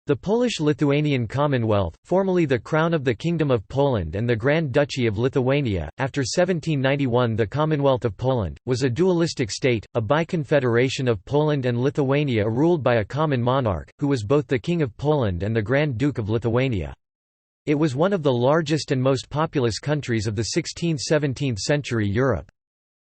The Polish-Lithuanian Commonwealth, formerly the Crown of the Kingdom of Poland and the Grand Duchy of Lithuania, after 1791 the Commonwealth of Poland, was a dualistic state, a biconfederation of Poland and Lithuania ruled by a common monarch, who was both the King of Poland and the Grand Duke of Lithuania. It was one of the largest and most populous countries of the 16th–17th century Europe.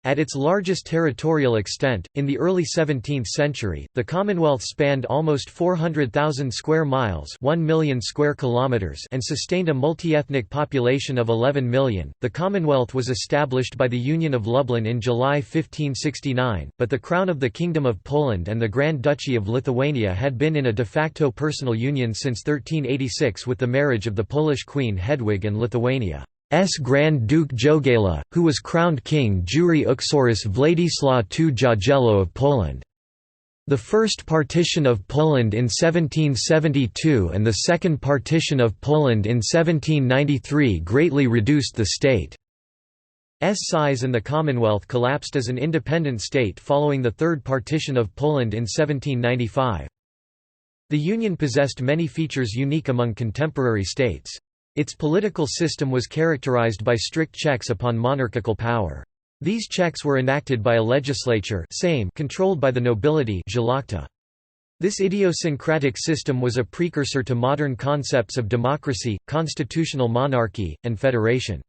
At its largest territorial extent, in the early 17th century, the Commonwealth spanned almost 400,000 square miles, 1 million square kilometers, and sustained a multi-ethnic population of 11 million. The Commonwealth was established by the Union of Lublin in July 1569, but the Crown of the Kingdom of Poland and the Grand Duchy of Lithuania had been in a de facto personal union since 1386 with the marriage of the Polish Queen Hedwig and Lithuania. Grand Duke Jogaila, who was crowned King Jury Uxorus Władysław II Jagiello of Poland. The first partition of Poland in 1772 and the second partition of Poland in 1793 greatly reduced the state's size, and the Commonwealth collapsed as an independent state following the third partition of Poland in 1795. The Union possessed many features unique among contemporary states. Its political system was characterized by strict checks upon monarchical power. These checks were enacted by a legislature controlled by the nobility. This idiosyncratic system was a precursor to modern concepts of democracy, constitutional monarchy, and federation.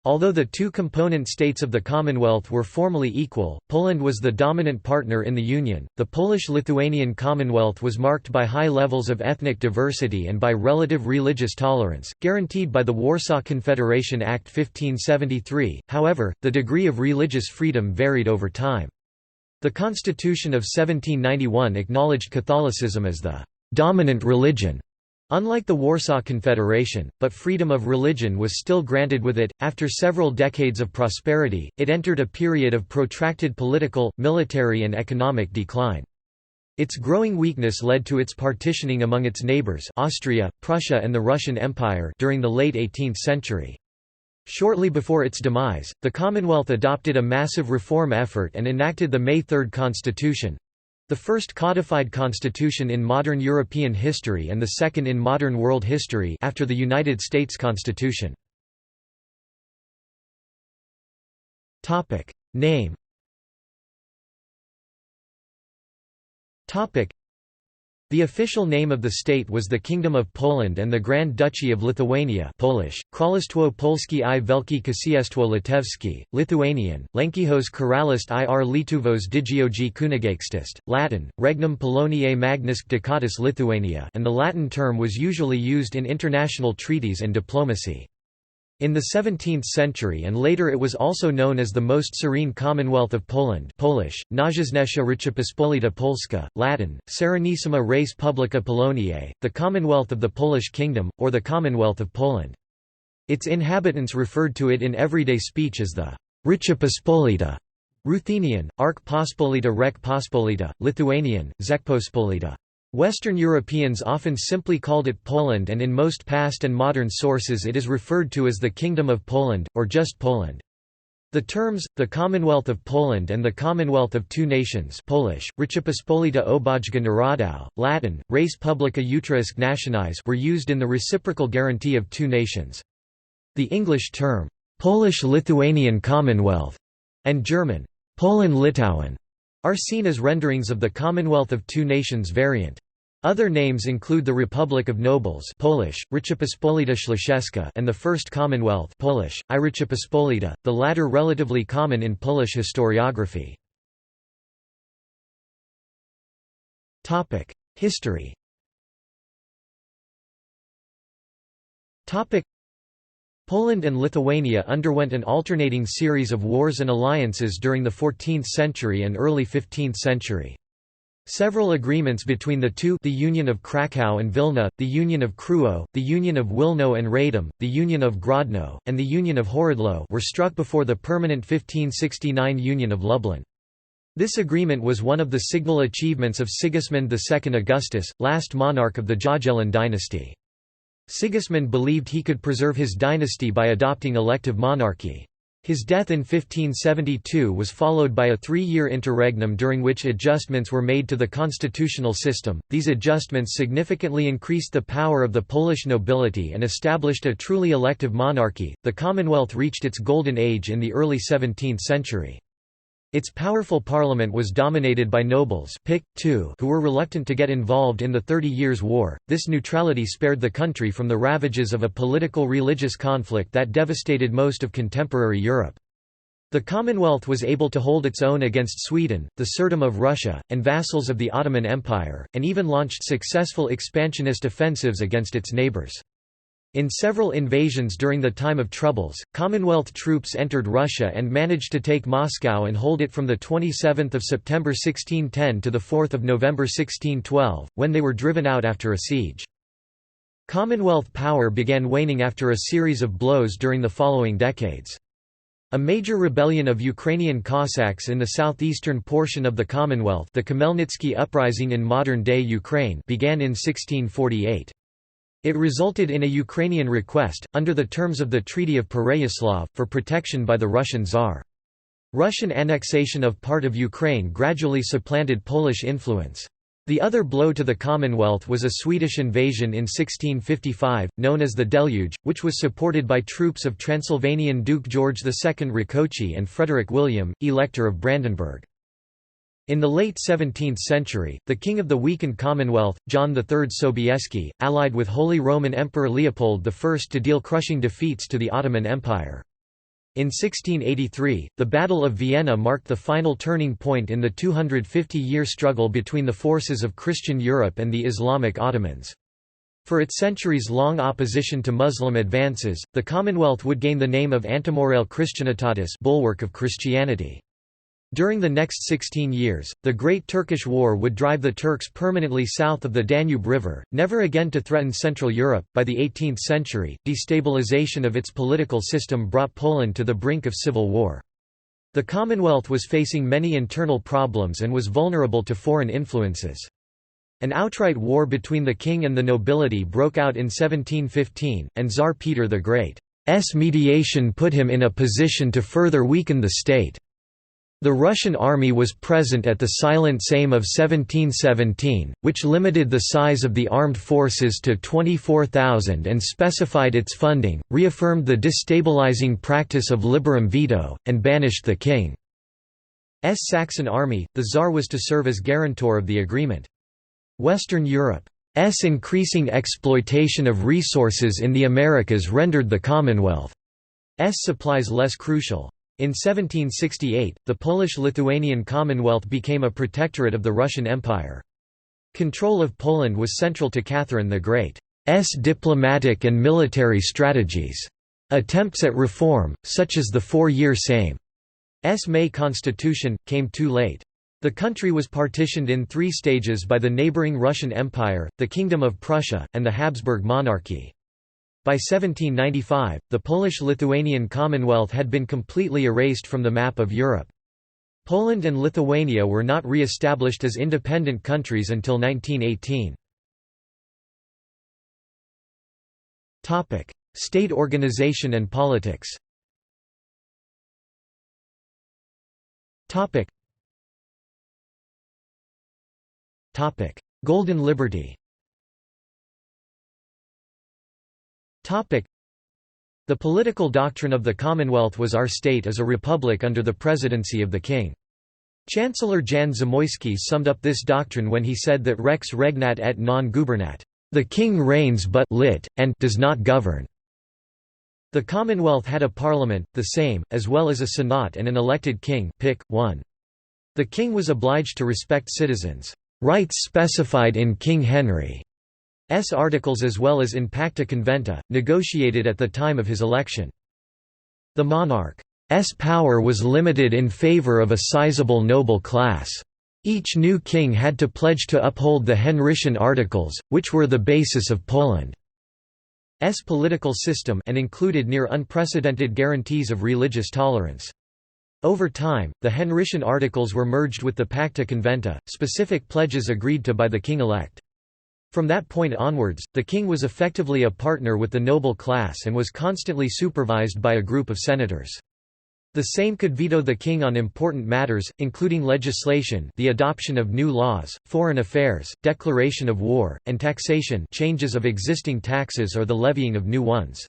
Although the two component states of the Commonwealth were formally equal, Poland was the dominant partner in the Union. The Polish-Lithuanian Commonwealth was marked by high levels of ethnic diversity and by relative religious tolerance, guaranteed by the Warsaw Confederation Act 1573. However, the degree of religious freedom varied over time. The Constitution of 1791 acknowledged Catholicism as the dominant religion, unlike the Warsaw Confederation, but freedom of religion was still granted with it. After several decades of prosperity, it entered a period of protracted political, military, and economic decline. Its growing weakness led to its partitioning among its neighbors, Austria, Prussia, and the Russian Empire, during the late 18th century. Shortly before its demise, the Commonwealth adopted a massive reform effort and enacted the May 3 Constitution, the first codified constitution in modern European history and the second in modern world history after the United States Constitution. Name. The official name of the state was the Kingdom of Poland and the Grand Duchy of Lithuania, Polish, Królestwo Polskie I Wielkie Księstwo Litewskie, Lithuanian, Lenkijos Karalystw ir Lietuvos Didžioji Kunigaikštystė, Latin, Regnum Poloniae Magnisk Ducatus Lithuania, and the Latin term was usually used in international treaties and diplomacy. In the 17th century and later it was also known as the Most Serene Commonwealth of Poland, Polish, Najjaśniejsza Rzeczpospolita Polska, Latin, Serenissima Res Publica Poloniae, the Commonwealth of the Polish Kingdom, or the Commonwealth of Poland. Its inhabitants referred to it in everyday speech as the Rzeczpospolita, Ruthenian, Ark Pospolita Rek Pospolita, Lithuanian, Rzeczpospolita. Western Europeans often simply called it Poland, and in most past and modern sources it is referred to as the Kingdom of Poland, or just Poland. The terms, the Commonwealth of Poland and the Commonwealth of Two Nations Polish, Rzeczpospolita Obojga Narodów, Latin, Res Publica Utrask Nationis were used in the reciprocal guarantee of two nations. The English term, Polish-Lithuanian Commonwealth, and German, Polen-Litauen, are seen as renderings of the Commonwealth of Two Nations variant. Other names include the Republic of Nobles Polish, Rzeczpospolita Śląska, and the First Commonwealth Polish, I Rzeczpospolita, the latter relatively common in Polish historiography. History. Poland and Lithuania underwent an alternating series of wars and alliances during the 14th century and early 15th century. Several agreements between the two, the Union of Kraków and Vilna, the Union of Krów, the Union of Wilno and Radom, the Union of Grodno, and the Union of Horodlo, were struck before the permanent 1569 Union of Lublin. This agreement was one of the signal achievements of Sigismund II Augustus, last monarch of the Jagiellon dynasty. Sigismund believed he could preserve his dynasty by adopting elective monarchy. His death in 1572 was followed by a 3-year interregnum during which adjustments were made to the constitutional system. These adjustments significantly increased the power of the Polish nobility and established a truly elective monarchy. The Commonwealth reached its golden age in the early 17th century. Its powerful parliament was dominated by nobles who were reluctant to get involved in the 30 Years' War. This neutrality spared the country from the ravages of a political-religious conflict that devastated most of contemporary Europe. The Commonwealth was able to hold its own against Sweden, the Tsardom of Russia, and vassals of the Ottoman Empire, and even launched successful expansionist offensives against its neighbours. In several invasions during the time of troubles, Commonwealth troops entered Russia and managed to take Moscow and hold it from 27 September 1610 to 4 November 1612, when they were driven out after a siege. Commonwealth power began waning after a series of blows during the following decades. A major rebellion of Ukrainian Cossacks in the southeastern portion of the Commonwealth, the Khmelnytsky Uprising in modern-day Ukraine, began in 1648. It resulted in a Ukrainian request, under the terms of the Treaty of Pereyaslav, for protection by the Russian Tsar. Russian annexation of part of Ukraine gradually supplanted Polish influence. The other blow to the Commonwealth was a Swedish invasion in 1655, known as the Deluge, which was supported by troops of Transylvanian Duke George II Rákóczi and Frederick William, Elector of Brandenburg. In the late 17th century, the king of the weakened Commonwealth, John III Sobieski, allied with Holy Roman Emperor Leopold I to deal crushing defeats to the Ottoman Empire. In 1683, the Battle of Vienna marked the final turning point in the 250-year struggle between the forces of Christian Europe and the Islamic Ottomans. For its centuries-long opposition to Muslim advances, the Commonwealth would gain the name of Antemurale Christianitatis, bulwark of Christianity. During the next 16 years, the Great Turkish War would drive the Turks permanently south of the Danube River, never again to threaten Central Europe. By the 18th century, destabilization of its political system brought Poland to the brink of civil war. The Commonwealth was facing many internal problems and was vulnerable to foreign influences. An outright war between the king and the nobility broke out in 1715, and Tsar Peter the Great's mediation put him in a position to further weaken the state. The Russian army was present at the Silent Sejm of 1717, which limited the size of the armed forces to 24,000 and specified its funding, reaffirmed the destabilizing practice of liberum veto, and banished the king's Saxon army. The Tsar was to serve as guarantor of the agreement. Western Europe's increasing exploitation of resources in the Americas rendered the Commonwealth's supplies less crucial. In 1768, the Polish-Lithuanian Commonwealth became a protectorate of the Russian Empire. Control of Poland was central to Catherine the Great's diplomatic and military strategies. Attempts at reform, such as the 4-year Sejm's May Constitution, came too late. The country was partitioned in 3 stages by the neighbouring Russian Empire, the Kingdom of Prussia, and the Habsburg monarchy. By 1795, the Polish-Lithuanian Commonwealth had been completely erased from the map of Europe. Poland and Lithuania were not re-established as independent countries until 1918. State organization and politics. Golden Liberty. The political doctrine of the Commonwealth was our state as a republic under the presidency of the king. Chancellor Jan Zamoyski summed up this doctrine when he said that rex regnat et non gubernat. The king reigns but lit, and does not govern. The Commonwealth had a parliament, the Sejm, as well as a senate and an elected king Pick 1. The king was obliged to respect citizens' rights specified in King Henry's articles as well as in Pacta Conventa, negotiated at the time of his election. The monarch's power was limited in favour of a sizable noble class. Each new king had to pledge to uphold the Henrician Articles, which were the basis of Poland's political system and included near unprecedented guarantees of religious tolerance. Over time, the Henrician Articles were merged with the Pacta Conventa, specific pledges agreed to by the king-elect. From that point onwards, the king was effectively a partner with the noble class and was constantly supervised by a group of senators. The Sejm could veto the king on important matters, including legislation, the adoption of new laws, foreign affairs, declaration of war, and taxation, changes of existing taxes or the levying of new ones.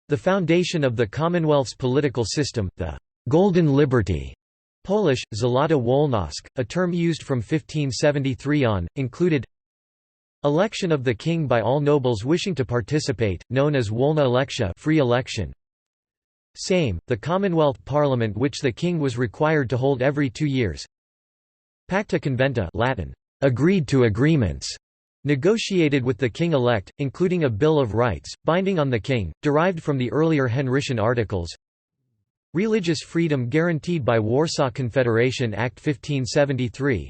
The foundation of the Commonwealth's political system, the Golden Liberty, Polish, Złota Wolność, a term used from 1573 on, included election of the king by all nobles wishing to participate, known as wolna elekcja, free election. Sejm, the Commonwealth Parliament which the king was required to hold every 2 years. Pacta conventa, Latin, agreed to agreements, negotiated with the king-elect, including a Bill of Rights, binding on the king, derived from the earlier Henrician Articles. Religious freedom guaranteed by Warsaw Confederation Act 1573.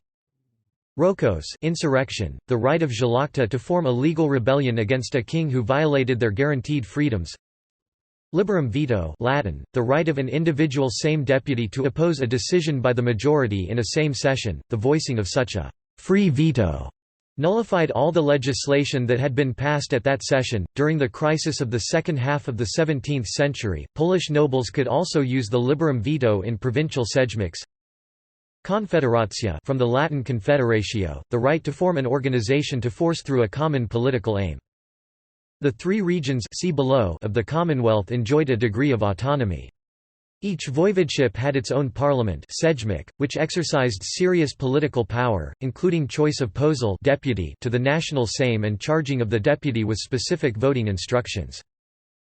Rokos, insurrection, the right of Żłachta to form a legal rebellion against a king who violated their guaranteed freedoms. Liberum veto, Latin, the right of an individual Sejm deputy to oppose a decision by the majority in a Sejm session. The voicing of such a free veto nullified all the legislation that had been passed at that session. During the crisis of the second half of the 17th century, Polish nobles could also use the liberum veto in provincial sejmiks. Confederacja, from the Latin confederatio, the right to form an organization to force through a common political aim. The three regions see below of the Commonwealth enjoyed a degree of autonomy. Each voivodeship had its own parliament sejmik, which exercised serious political power, including choice of poseł deputy to the national Sejm and charging of the deputy with specific voting instructions.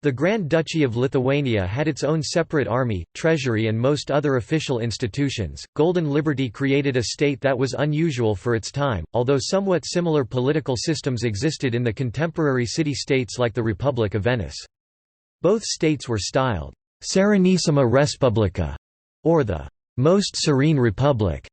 The Grand Duchy of Lithuania had its own separate army, treasury and most other official institutions. Golden Liberty created a state that was unusual for its time, although somewhat similar political systems existed in the contemporary city-states like the Republic of Venice. Both states were styled Serenissima Respublica, or the Most Serene Republic.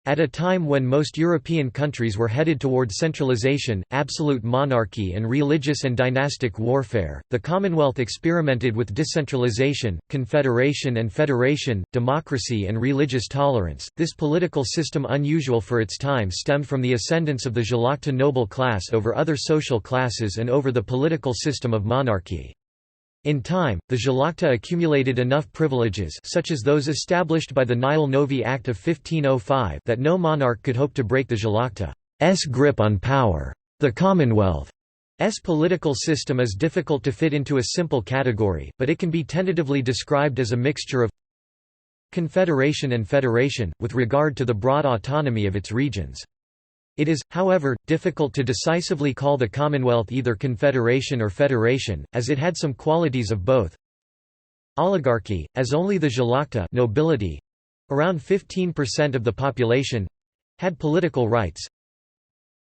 At a time when most European countries were headed toward centralization, absolute monarchy and religious and dynastic warfare, the Commonwealth experimented with decentralization, confederation and federation, democracy and religious tolerance. This political system, unusual for its time, stemmed from the ascendance of the Żłachta noble class over other social classes and over the political system of monarchy. In time, the Żłachta accumulated enough privileges such as those established by the Nile Novi Act of 1505 that no monarch could hope to break the Żłachta's grip on power. The Commonwealth's political system is difficult to fit into a simple category, but it can be tentatively described as a mixture of confederation and federation, with regard to the broad autonomy of its regions. It is, however, difficult to decisively call the Commonwealth either confederation or federation, as it had some qualities of both. Oligarchy, as only the Żłachta nobility—around 15% of the population—had political rights.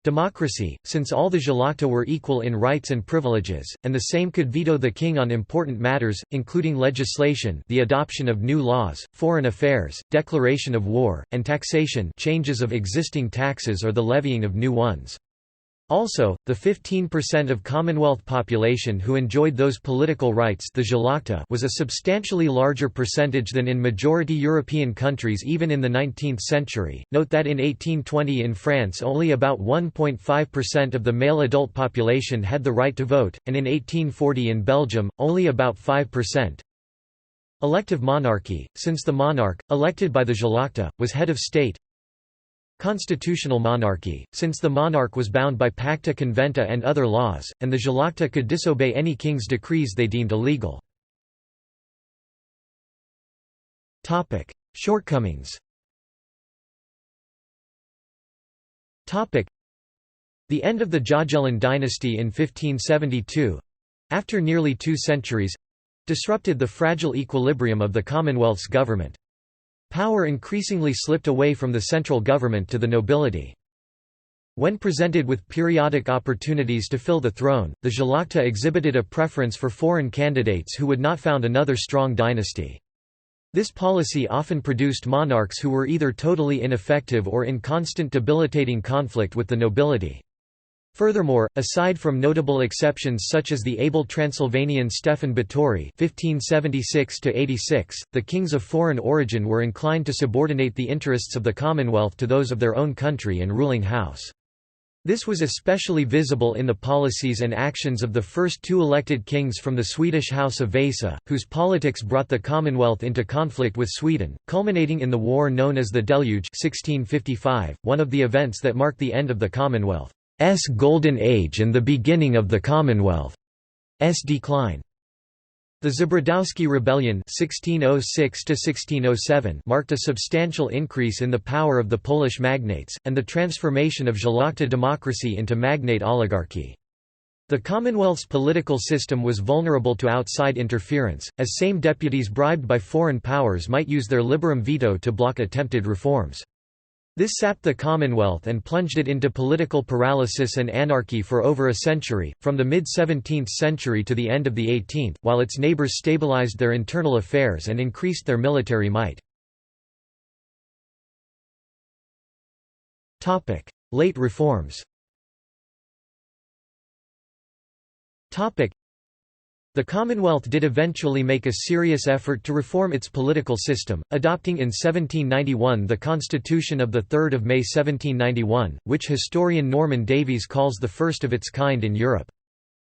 Democracy, since all the Żłachta were equal in rights and privileges, and the Sejm could veto the king on important matters, including legislation, the adoption of new laws, foreign affairs, declaration of war, and taxation, changes of existing taxes or the levying of new ones. Also, the 15% of Commonwealth population who enjoyed those political rights, the Żłachta, was a substantially larger percentage than in majority European countries even in the 19th century. Note that in 1820 in France only about 1.5% of the male adult population had the right to vote, and in 1840 in Belgium, only about 5%. Elective monarchy, since the monarch, elected by the Żłachta, was head of state. Constitutional monarchy, since the monarch was bound by Pacta conventa and other laws, and the Żłachta could disobey any king's decrees they deemed illegal. Shortcomings. The end of the Jagiellon dynasty in 1572—after nearly 2 centuries—disrupted the fragile equilibrium of the Commonwealth's government. Power increasingly slipped away from the central government to the nobility. When presented with periodic opportunities to fill the throne, the Żłachta exhibited a preference for foreign candidates who would not found another strong dynasty. This policy often produced monarchs who were either totally ineffective or in constant debilitating conflict with the nobility. Furthermore, aside from notable exceptions such as the able Transylvanian Stefan Batory (1576–86), the kings of foreign origin were inclined to subordinate the interests of the Commonwealth to those of their own country and ruling house. This was especially visible in the policies and actions of the first two elected kings from the Swedish House of Vasa, whose politics brought the Commonwealth into conflict with Sweden, culminating in the war known as the Deluge 1655, one of the events that marked the end of the Commonwealth's golden age and the beginning of the Commonwealth's decline. The Zabrodowski Rebellion 1606–1607 marked a substantial increase in the power of the Polish magnates, and the transformation of Szlachta democracy into magnate oligarchy. The Commonwealth's political system was vulnerable to outside interference, as Sejm deputies bribed by foreign powers might use their liberum veto to block attempted reforms. This sapped the Commonwealth and plunged it into political paralysis and anarchy for over a century, from the mid-17th century to the end of the 18th, while its neighbours stabilized their internal affairs and increased their military might. Late reforms. The Commonwealth did eventually make a serious effort to reform its political system, adopting in 1791 the Constitution of 3 May 1791, which historian Norman Davies calls the first of its kind in Europe.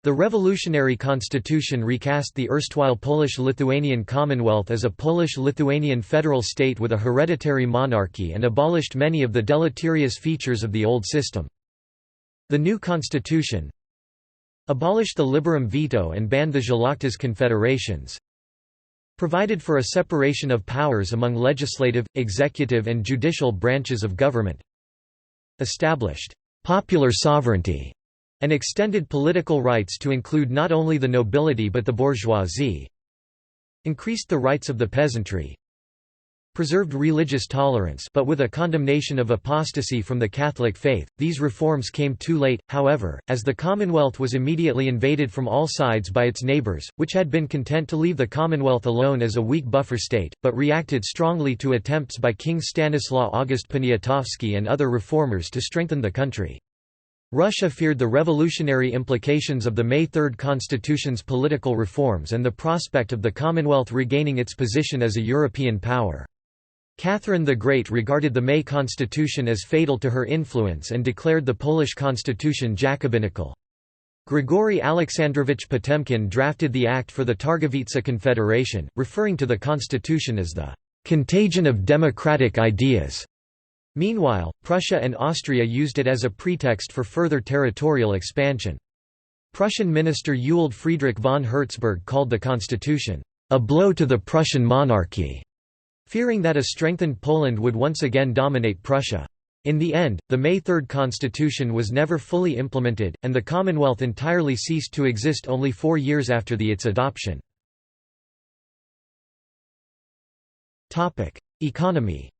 The revolutionary constitution recast the erstwhile Polish-Lithuanian Commonwealth as a Polish-Lithuanian federal state with a hereditary monarchy and abolished many of the deleterious features of the old system. The new constitution abolished the liberum veto and banned the Szlachta's confederations, provided for a separation of powers among legislative, executive and judicial branches of government, established popular sovereignty, and extended political rights to include not only the nobility but the bourgeoisie, increased the rights of the peasantry, preserved religious tolerance but with a condemnation of apostasy from the Catholic faith. These reforms came too late, however, as the Commonwealth was immediately invaded from all sides by its neighbours, which had been content to leave the Commonwealth alone as a weak buffer state, but reacted strongly to attempts by King Stanislaw August Poniatowski and other reformers to strengthen the country. Russia feared the revolutionary implications of the May 3 Constitution's political reforms and the prospect of the Commonwealth regaining its position as a European power. Catherine the Great regarded the May Constitution as fatal to her influence and declared the Polish constitution Jacobinical. Grigory Alexandrovich Potemkin drafted the Act for the Targowica Confederation, referring to the constitution as the "contagion of democratic ideas." Meanwhile, Prussia and Austria used it as a pretext for further territorial expansion. Prussian minister Ewald Friedrich von Herzberg called the constitution, "a blow to the Prussian monarchy," fearing that a strengthened Poland would once again dominate Prussia. In the end, the May 3 Constitution was never fully implemented, and the Commonwealth entirely ceased to exist only 4 years after its adoption. Economy.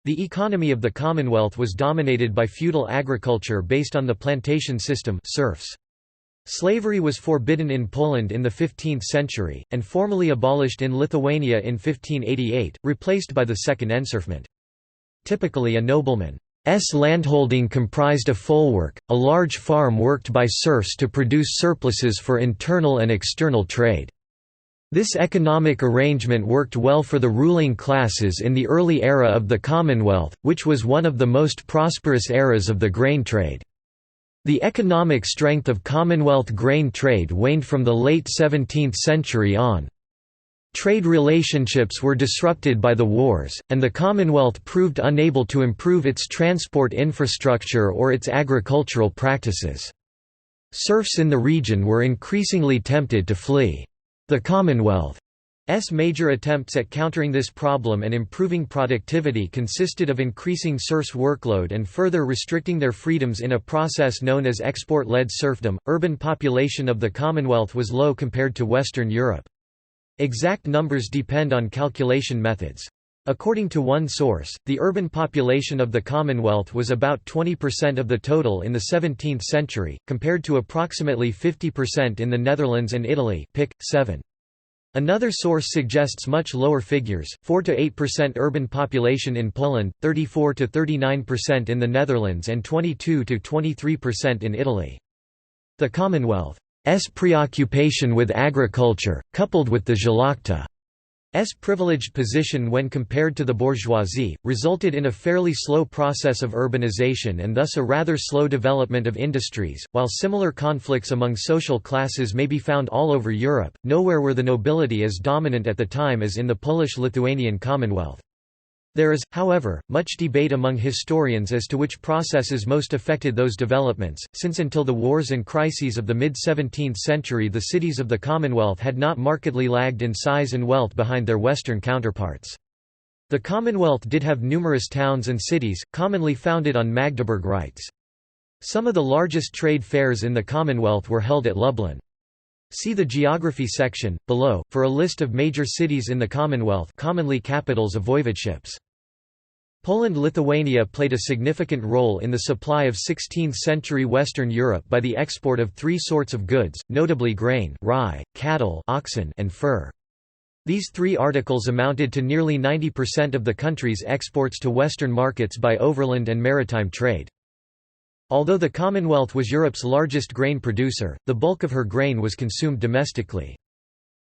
The economy of the Commonwealth was dominated by feudal agriculture based on the plantation system serfs. Slavery was forbidden in Poland in the 15th century, and formally abolished in Lithuania in 1588, replaced by the second enserfment. Typically a nobleman's landholding comprised a folwark, a large farm worked by serfs to produce surpluses for internal and external trade. This economic arrangement worked well for the ruling classes in the early era of the Commonwealth, which was one of the most prosperous eras of the grain trade. The economic strength of Commonwealth grain trade waned from the late 17th century on. Trade relationships were disrupted by the wars, and the Commonwealth proved unable to improve its transport infrastructure or its agricultural practices. Serfs in the region were increasingly tempted to flee. The Commonwealth's major attempts at countering this problem and improving productivity consisted of increasing serfs' workload and further restricting their freedoms in a process known as export-led serfdom. Urban population of the Commonwealth was low compared to Western Europe. Exact numbers depend on calculation methods. According to one source, the urban population of the Commonwealth was about 20% of the total in the 17th century, compared to approximately 50% in the Netherlands and Italy. Pic. 7. Another source suggests much lower figures, 4 to 8% urban population in Poland, 34 to 39% in the Netherlands and 22 to 23% in Italy. The Commonwealth's preoccupation with agriculture, coupled with the Szlachta's privileged position when compared to the bourgeoisie, resulted in a fairly slow process of urbanization and thus a rather slow development of industries. While similar conflicts among social classes may be found all over Europe, nowhere were the nobility as dominant at the time as in the Polish-Lithuanian Commonwealth. There is, however, much debate among historians as to which processes most affected those developments, since until the wars and crises of the mid-17th century the cities of the Commonwealth had not markedly lagged in size and wealth behind their Western counterparts. The Commonwealth did have numerous towns and cities, commonly founded on Magdeburg rights. Some of the largest trade fairs in the Commonwealth were held at Lublin. See the Geography section, below, for a list of major cities in the Commonwealth, commonly capitals of voivodeships. Poland-Lithuania played a significant role in the supply of 16th-century Western Europe by the export of three sorts of goods, notably grain, rye, cattle, oxen, and fur. These three articles amounted to nearly 90% of the country's exports to Western markets by overland and maritime trade. Although the Commonwealth was Europe's largest grain producer, the bulk of her grain was consumed domestically.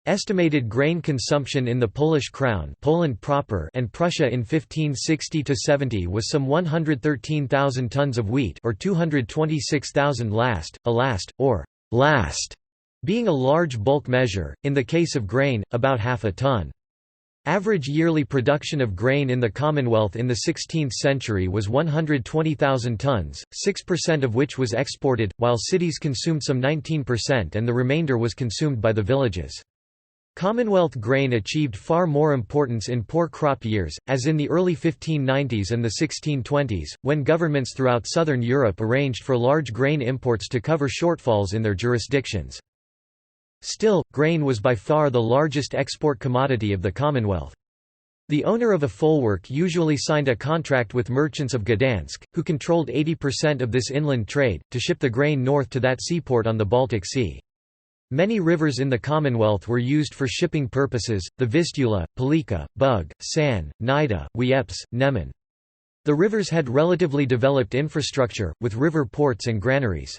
Estimated grain consumption in the Polish Crown, Poland proper, and Prussia in 1560–70 was some 113,000 tons of wheat, or 226,000 last, or last, being a large bulk measure. In the case of grain, about half a ton. Average yearly production of grain in the Commonwealth in the 16th century was 120,000 tons, 6% of which was exported, while cities consumed some 19% and the remainder was consumed by the villages. Commonwealth grain achieved far more importance in poor crop years, as in the early 1590s and the 1620s, when governments throughout southern Europe arranged for large grain imports to cover shortfalls in their jurisdictions. Still, grain was by far the largest export commodity of the Commonwealth. The owner of a folwark usually signed a contract with merchants of Gdansk, who controlled 80% of this inland trade, to ship the grain north to that seaport on the Baltic Sea. Many rivers in the Commonwealth were used for shipping purposes: the Vistula, Palika, Bug, San, Nida, Wieprz, Neman. The rivers had relatively developed infrastructure, with river ports and granaries.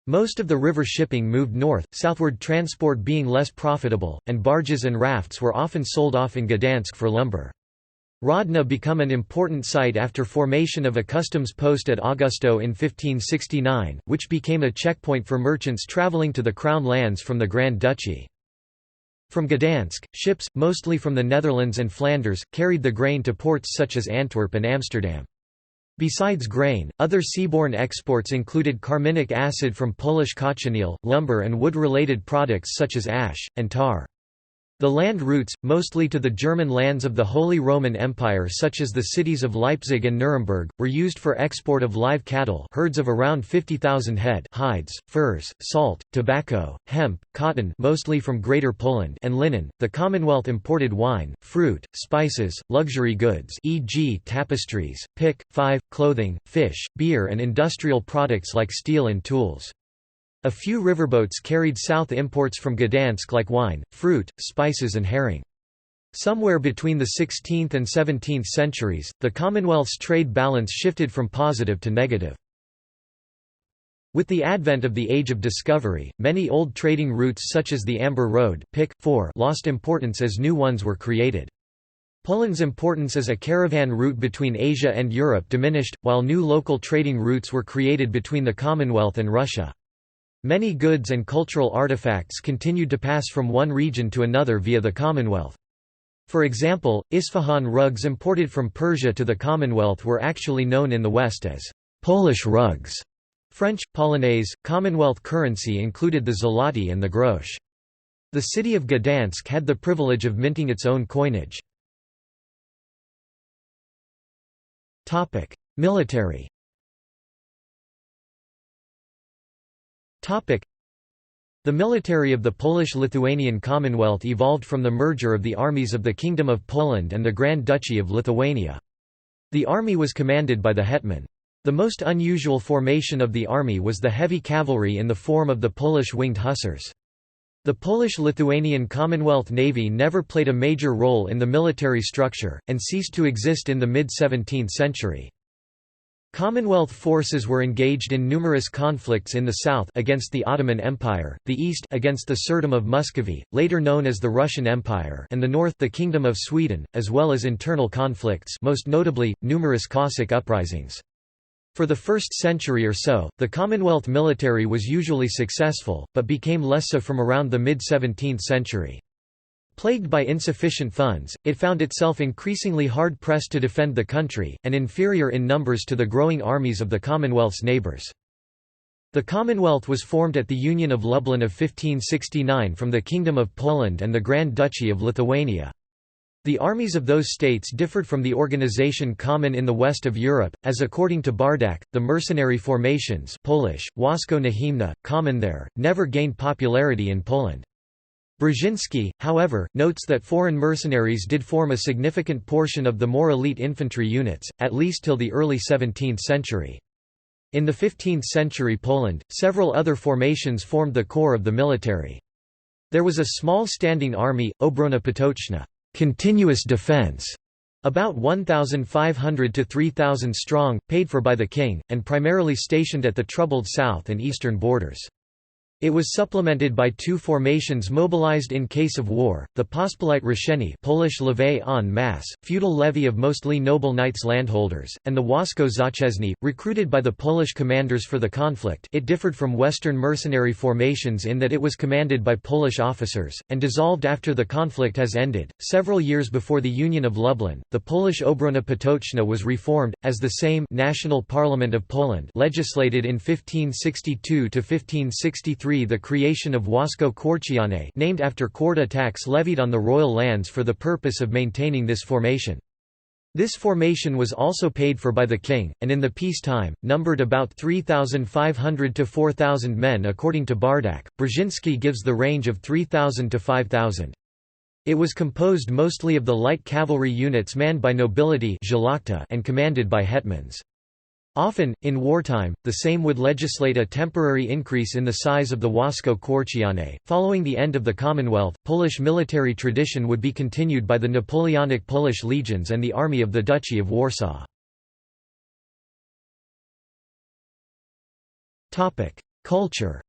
Most of the river shipping moved north, southward transport being less profitable, and barges and rafts were often sold off in Gdansk for lumber. Rodna became an important site after formation of a customs post at Augusto in 1569, which became a checkpoint for merchants travelling to the Crown lands from the Grand Duchy. From Gdansk, ships, mostly from the Netherlands and Flanders, carried the grain to ports such as Antwerp and Amsterdam. Besides grain, other seaborne exports included carminic acid from Polish cochineal, lumber and wood-related products such as ash, and tar. The land routes, mostly to the German lands of the Holy Roman Empire such as the cities of Leipzig and Nuremberg, were used for export of live cattle, herds of around 50,000 head, hides, furs, salt, tobacco, hemp, cotton mostly from Greater Poland and linen. The Commonwealth imported wine, fruit, spices, luxury goods e.g. tapestries, pick, five, clothing, fish, beer and industrial products like steel and tools. A few riverboats carried south imports from Gdansk like wine, fruit, spices and herring. Somewhere between the 16th and 17th centuries, the Commonwealth's trade balance shifted from positive to negative. With the advent of the Age of Discovery, many old trading routes such as the Amber Road lost importance as new ones were created. Poland's importance as a caravan route between Asia and Europe diminished, while new local trading routes were created between the Commonwealth and Russia. Many goods and cultural artifacts continued to pass from one region to another via the Commonwealth. For example, Isfahan rugs imported from Persia to the Commonwealth were actually known in the West as Polish rugs. French, Polonaise, Commonwealth currency included the zloty and the grosz. The city of Gdansk had the privilege of minting its own coinage. Military. The military of the Polish-Lithuanian Commonwealth evolved from the merger of the armies of the Kingdom of Poland and the Grand Duchy of Lithuania. The army was commanded by the hetman. The most unusual formation of the army was the heavy cavalry in the form of the Polish winged hussars. The Polish-Lithuanian Commonwealth Navy never played a major role in the military structure, and ceased to exist in the mid-17th century. Commonwealth forces were engaged in numerous conflicts in the south against the Ottoman Empire, the east against the Tsardom of Muscovy, later known as the Russian Empire, and the north the Kingdom of Sweden, as well as internal conflicts, most notably, numerous Cossack uprisings. For the first century or so, the Commonwealth military was usually successful, but became less so from around the mid-17th century. Plagued by insufficient funds, it found itself increasingly hard-pressed to defend the country, and inferior in numbers to the growing armies of the Commonwealth's neighbours. The Commonwealth was formed at the Union of Lublin of 1569 from the Kingdom of Poland and the Grand Duchy of Lithuania. The armies of those states differed from the organization common in the west of Europe, as according to Bardach, the mercenary formations Polish, Wojsko Nahimne, common there, never gained popularity in Poland. Brzezinski, however, notes that foreign mercenaries did form a significant portion of the more elite infantry units, at least till the early 17th century. In the 15th century Poland, several other formations formed the core of the military. There was a small standing army, Obrona Potoczna, continuous defense, about 1,500 to 3,000 strong, paid for by the king, and primarily stationed at the troubled south and eastern borders. It was supplemented by two formations mobilized in case of war, the Pospolite Roszeni Polish levée en masse, feudal levy of mostly noble knights landholders, and the Wojsko Zaczesne, recruited by the Polish commanders for the conflict. It differed from Western mercenary formations in that it was commanded by Polish officers, and dissolved after the conflict has ended. Several years before the Union of Lublin, the Polish Obrona Potoczna was reformed, as the Sejm National Parliament of Poland legislated in 1562 to 1563 the creation of Wojsko Korciane, named after quota tax levied on the royal lands for the purpose of maintaining this formation. This formation was also paid for by the king, and in the peacetime, numbered about 3,500 to 4,000 men according to Bardach. Brzezinski gives the range of 3,000 to 5,000. It was composed mostly of the light cavalry units manned by nobility and commanded by hetmans. Often, in wartime, the Sejm would legislate a temporary increase in the size of the Wojsko Korciane. Following the end of the Commonwealth, Polish military tradition would be continued by the Napoleonic Polish legions and the Army of the Duchy of Warsaw. Culture.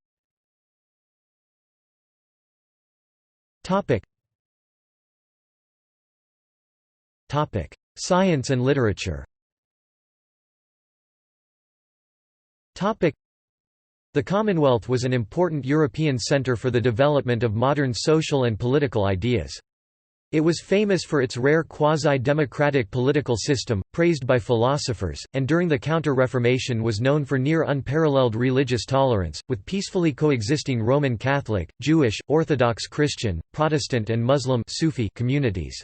Science and literature. The Commonwealth was an important European centre for the development of modern social and political ideas. It was famous for its rare quasi-democratic political system, praised by philosophers, and during the Counter-Reformation was known for near unparalleled religious tolerance, with peacefully coexisting Roman Catholic, Jewish, Orthodox Christian, Protestant and Muslim Sufi communities.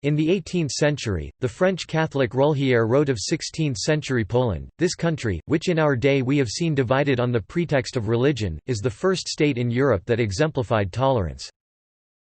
In the 18th century, the French Catholic Rulhière wrote of 16th-century Poland, "This country, which in our day we have seen divided on the pretext of religion, is the first state in Europe that exemplified tolerance.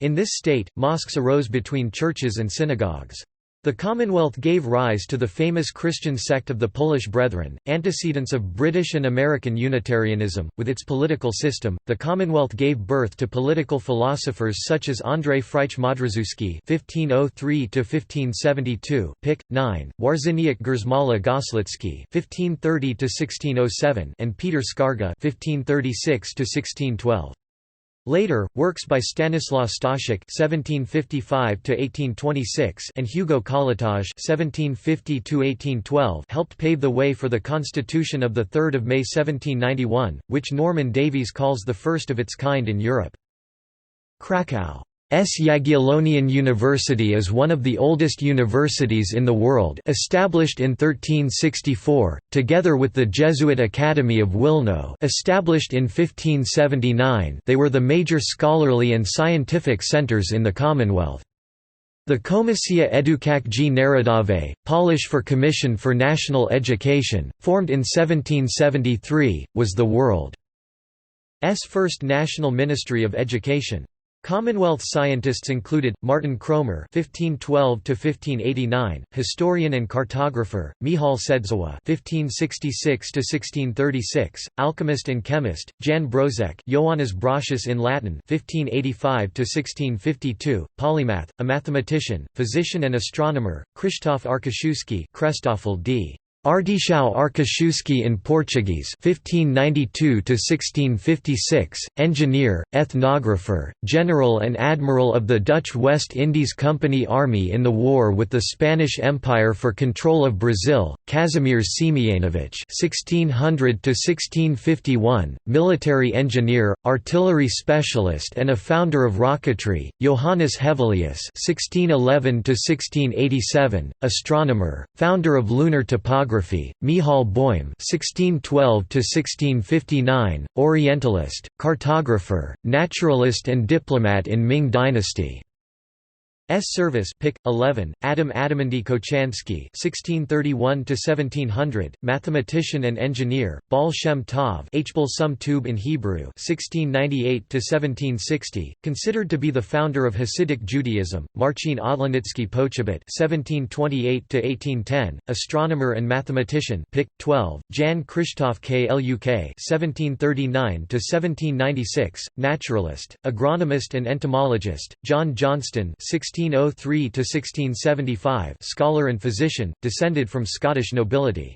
In this state, mosques arose between churches and synagogues. The Commonwealth gave rise to the famous Christian sect of the Polish Brethren, antecedents of British and American Unitarianism. With its political system, the Commonwealth gave birth to political philosophers such as Andrzej Frycz-Modrzewski (1503–1572), Pick 9, Warzyniak Gerzmala Goslicki (1530–1607), and Peter Skarga (1536–1612). Later, works by Stanislaw Staszic (1755–1826) and Hugo Kołłątaj (1750–1812) helped pave the way for the Constitution of 3 May 1791, which Norman Davies calls the first of its kind in Europe. Krakow Jagiellonian University is one of the oldest universities in the world, established in 1364, together with the Jesuit Academy of Wilno, established in 1579. They were the major scholarly and scientific centers in the Commonwealth. The Komisja Edukacji Narodowej, Polish for Commission for National Education, formed in 1773, was the world's first national ministry of education. Commonwealth scientists included Martin Cromer (1512–1589), historian and cartographer; Michał Sedzawa (1566–1636), alchemist and chemist; Jan Brozek, Joannes Brocius in Latin (1585–1652), polymath, a mathematician, physician, and astronomer; Krzysztof Arkuszewski, Krzysztof D. Artichão Arcachewski in Portuguese 1592–1656, engineer, ethnographer, general and admiral of the Dutch West Indies Company Army in the war with the Spanish Empire for control of Brazil, Kazimierz Siemianowicz (1600–1651), military engineer, artillery specialist and a founder of rocketry, Johannes Hevelius (1611–1687), astronomer, founder of lunar topography, Michal Boym (1612–1659), Orientalist, cartographer, naturalist and diplomat in Ming Dynasty. Service Pic. 11, Adam Adamandy Kochanski (1631–1700), mathematician and engineer, Baal Shem Tov Hbal Sum Tub in Hebrew (1698–1760), considered to be the founder of Hasidic Judaism, Marcin Odlanitsky Pochebut (1728–1810), astronomer and mathematician. Pic. 12, Jan Krzysztof Kluk (1739–1796), naturalist, agronomist and entomologist, John Johnston (1603–1675), scholar and physician, descended from Scottish nobility.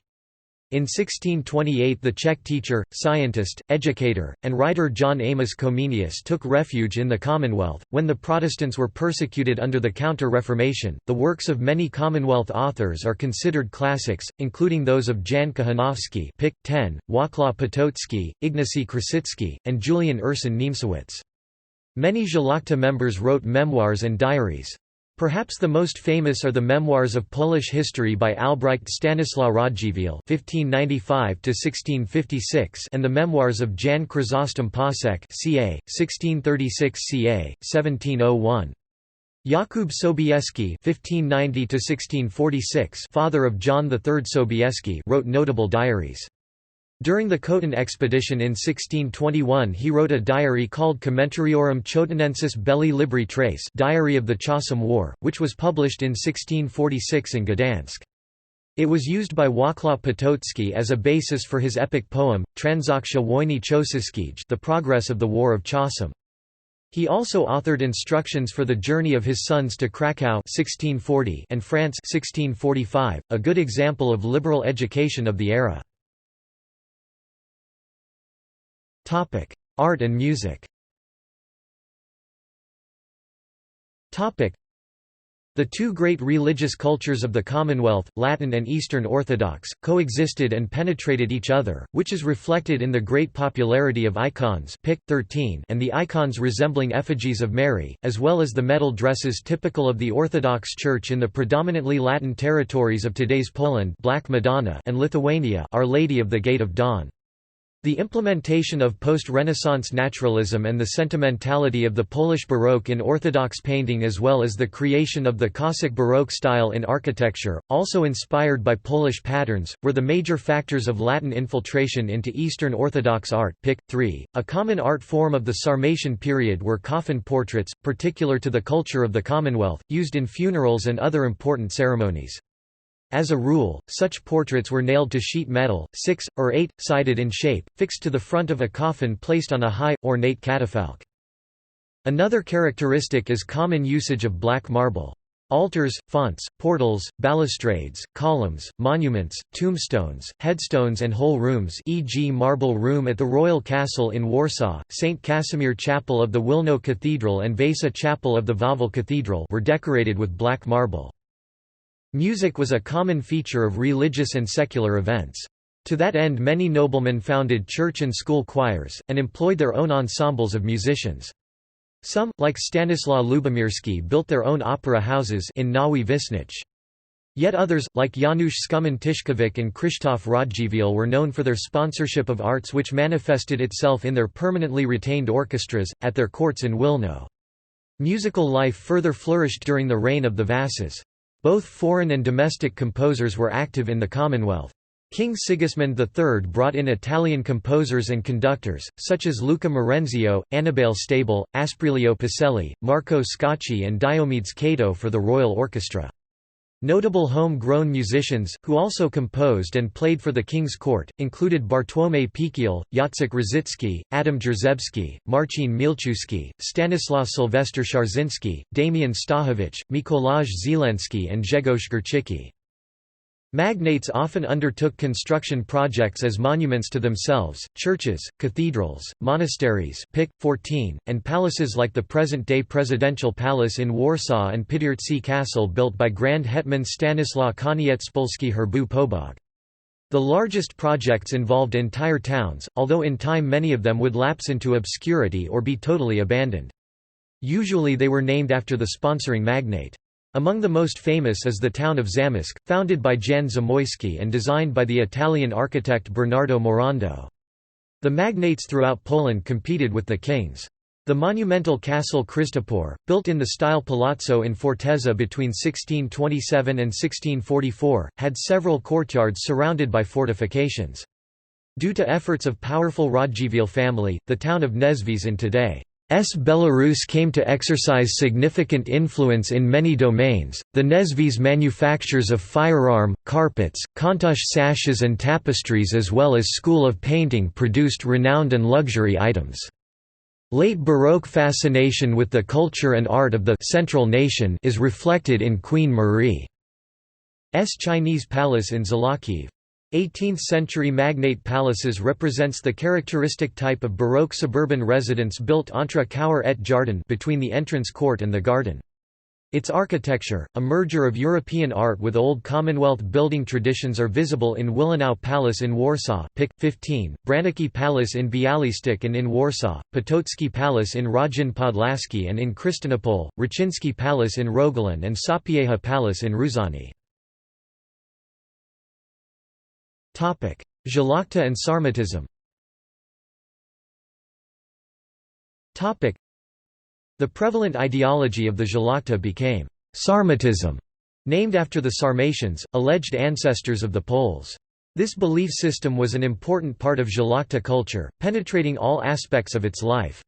In 1628 the Czech teacher, scientist, educator, and writer John Amos Comenius took refuge in the Commonwealth. When the Protestants were persecuted under the Counter-Reformation, the works of many Commonwealth authors are considered classics, including those of Jan Kochanowski Pic. 10, Wacław Potocki, Ignacy Krasicki, and Julian Ursin Niemcewicz. Many Szlachta members wrote memoirs and diaries. Perhaps the most famous are the Memoirs of Polish History by Albrecht Stanislaw Radziwiłł (1595–1656) and the Memoirs of Jan Chrysostom Pasek (ca. 1636–ca. 1701). Jakub Sobieski (1590–1646), father of John III Sobieski, wrote notable diaries. During the Khotan expedition in 1621 he wrote a diary called Commentariorum Chotanensis Belli Libri Trace, Diary of the Chasom War, which was published in 1646 in Gdansk. It was used by Wacław Potocki as a basis for his epic poem, Transakcja Wojny Chosiskij, The Progress of the War of Chasom. He also authored instructions for the journey of his sons to Krakow 1640 and France 1645, a good example of liberal education of the era. Art and music. The two great religious cultures of the Commonwealth, Latin and Eastern Orthodox, coexisted and penetrated each other, which is reflected in the great popularity of icons Pic. 13 and the icons resembling effigies of Mary, as well as the metal dresses typical of the Orthodox Church in the predominantly Latin territories of today's Poland, Black Madonna, and Lithuania, Our Lady of the Gate of Dawn. The implementation of post-Renaissance naturalism and the sentimentality of the Polish Baroque in Orthodox painting as well as the creation of the Cossack Baroque style in architecture, also inspired by Polish patterns, were the major factors of Latin infiltration into Eastern Orthodox art. Pic. 3. A common art form of the Sarmatian period were coffin portraits, particular to the culture of the Commonwealth, used in funerals and other important ceremonies. As a rule, such portraits were nailed to sheet metal, 6 or 8-sided in shape, fixed to the front of a coffin placed on a high, ornate catafalque. Another characteristic is common usage of black marble. Altars, fonts, portals, balustrades, columns, monuments, tombstones, headstones and whole rooms, e.g. Marble Room at the Royal Castle in Warsaw, St. Casimir Chapel of the Wilno Cathedral and Vasa Chapel of the Wawel Cathedral were decorated with black marble. Music was a common feature of religious and secular events. To that end many noblemen founded church and school choirs, and employed their own ensembles of musicians. Some, like Stanislaw Lubomirski, built their own opera houses in Nowy Wisnich. Yet others, like Janusz Skumin-Tyszkiewicz and Krzysztof Radziwiłł, were known for their sponsorship of arts which manifested itself in their permanently retained orchestras, at their courts in Wilno. Musical life further flourished during the reign of the Vasas. Both foreign and domestic composers were active in the Commonwealth. King Sigismund III brought in Italian composers and conductors, such as Luca Marenzio, Annibale Stable, Asprilio Pacelli, Marco Scacchi and Diomedes Cato for the royal orchestra. Notable home-grown musicians, who also composed and played for the king's court, included Bartłomiej Pikiel, Jacek Rzycki, Adam Jerzewski, Marcin Milczewski, Stanislaw Sylwester Szarzyński, Damian Stachowicz, Mikołaj Zielenski and Grzegorz Górczycki. Magnates often undertook construction projects as monuments to themselves, churches, cathedrals, monasteries Pic. 14, and palaces like the present-day Presidential Palace in Warsaw and Pidiercy Castle built by Grand Hetman Stanislaw Koniecpolski Herbu Pobog. The largest projects involved entire towns, although in time many of them would lapse into obscurity or be totally abandoned. Usually they were named after the sponsoring magnate. Among the most famous is the town of Zamość, founded by Jan Zamoyski and designed by the Italian architect Bernardo Morando. The magnates throughout Poland competed with the kings. The monumental castle Krzyżtopór, built in the style Palazzo in Fortezza between 1627 and 1644, had several courtyards surrounded by fortifications. Due to efforts of powerful Radziwiłł family, the town of Nezwiec in today's Belarus came to exercise significant influence in many domains. The Nezwiec manufactures of firearm, carpets, contush sashes, and tapestries, as well as school of painting, produced renowned and luxury items. Late Baroque fascination with the culture and art of the central nation is reflected in Queen Marie's Chinese palace in Zalakiv. 18th-century magnate palaces represents the characteristic type of Baroque suburban residence built entre cour et jardin, between the entrance court and the garden. Its architecture, a merger of European art with old Commonwealth building traditions, are visible in Wilanów Palace in Warsaw Pic. 15, Branicki Palace in Białystok and in Warsaw, Potocki Palace in Radzin Podlaski and in Krystynopol, Raczynski Palace in Rogaland and Sapieha Palace in Ruzani. Żłachta and Sarmatism. The prevalent ideology of the Żłachta became Sarmatism, named after the Sarmatians, alleged ancestors of the Poles. This belief system was an important part of Żłachta culture, penetrating all aspects of its life.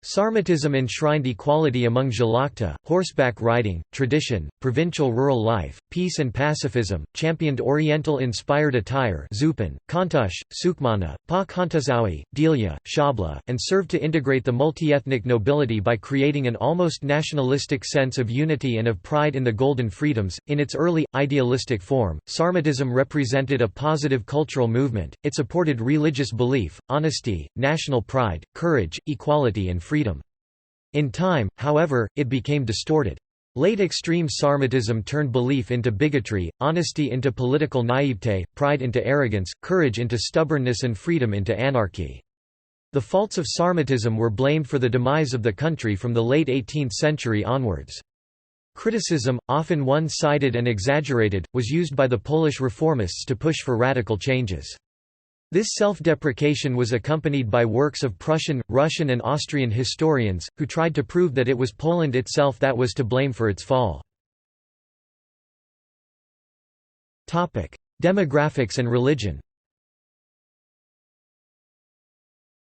Sarmatism enshrined equality among Żłachta, horseback riding, tradition, provincial rural life, peace and pacifism, championed Oriental-inspired attire zupan, kontusz, sukmana, pa kontuzowie, delia, szabla, and served to integrate the multi-ethnic nobility by creating an almost nationalistic sense of unity and of pride in the Golden Freedoms. In its early, idealistic form, Sarmatism represented a positive cultural movement. It supported religious belief, honesty, national pride, courage, equality and freedom. In time, however, it became distorted. Late extreme Sarmatism turned belief into bigotry, honesty into political naivete, pride into arrogance, courage into stubbornness and freedom into anarchy. The faults of Sarmatism were blamed for the demise of the country from the late 18th century onwards. Criticism, often one-sided and exaggerated, was used by the Polish reformists to push for radical changes. This self-deprecation was accompanied by works of Prussian, Russian and Austrian historians, who tried to prove that it was Poland itself that was to blame for its fall. Demographics and religion.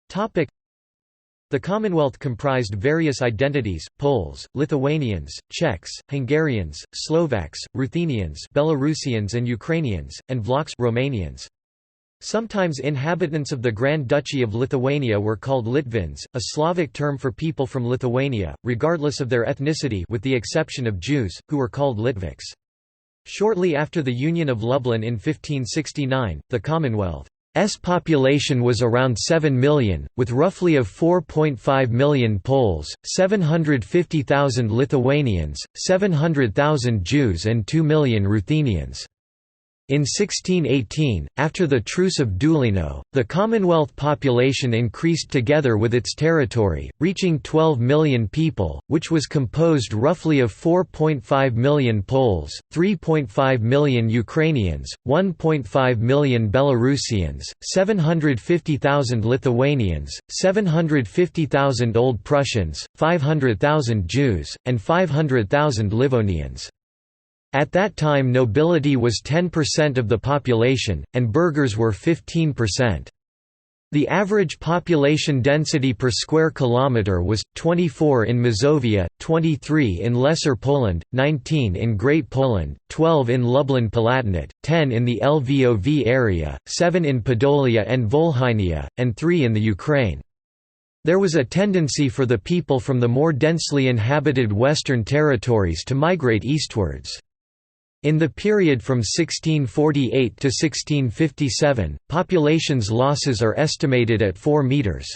The Commonwealth comprised various identities: Poles, Lithuanians, Czechs, Hungarians, Slovaks, Ruthenians, Belarusians and Ukrainians, and Vlachs Romanians. Sometimes inhabitants of the Grand Duchy of Lithuania were called Litvins, a Slavic term for people from Lithuania, regardless of their ethnicity with the exception of Jews, who were called Litviks. Shortly after the Union of Lublin in 1569, the Commonwealth's population was around 7 million, with roughly of 4.5 million Poles, 750,000 Lithuanians, 700,000 Jews and 2 million Ruthenians. In 1618, after the Truce of Dulino, the Commonwealth population increased together with its territory, reaching 12 million people, which was composed roughly of 4.5 million Poles, 3.5 million Ukrainians, 1.5 million Belarusians, 750,000 Lithuanians, 750,000 Old Prussians, 500,000 Jews, and 500,000 Livonians. At that time nobility was 10% of the population, and burghers were 15%. The average population density per square kilometre was, 24 in Mazovia, 23 in Lesser Poland, 19 in Great Poland, 12 in Lublin-Palatinate, 10 in the Lvov area, 7 in Podolia and Volhynia, and 3 in the Ukraine. There was a tendency for the people from the more densely inhabited western territories to migrate eastwards. In the period from 1648 to 1657, population's losses are estimated at 4 meters.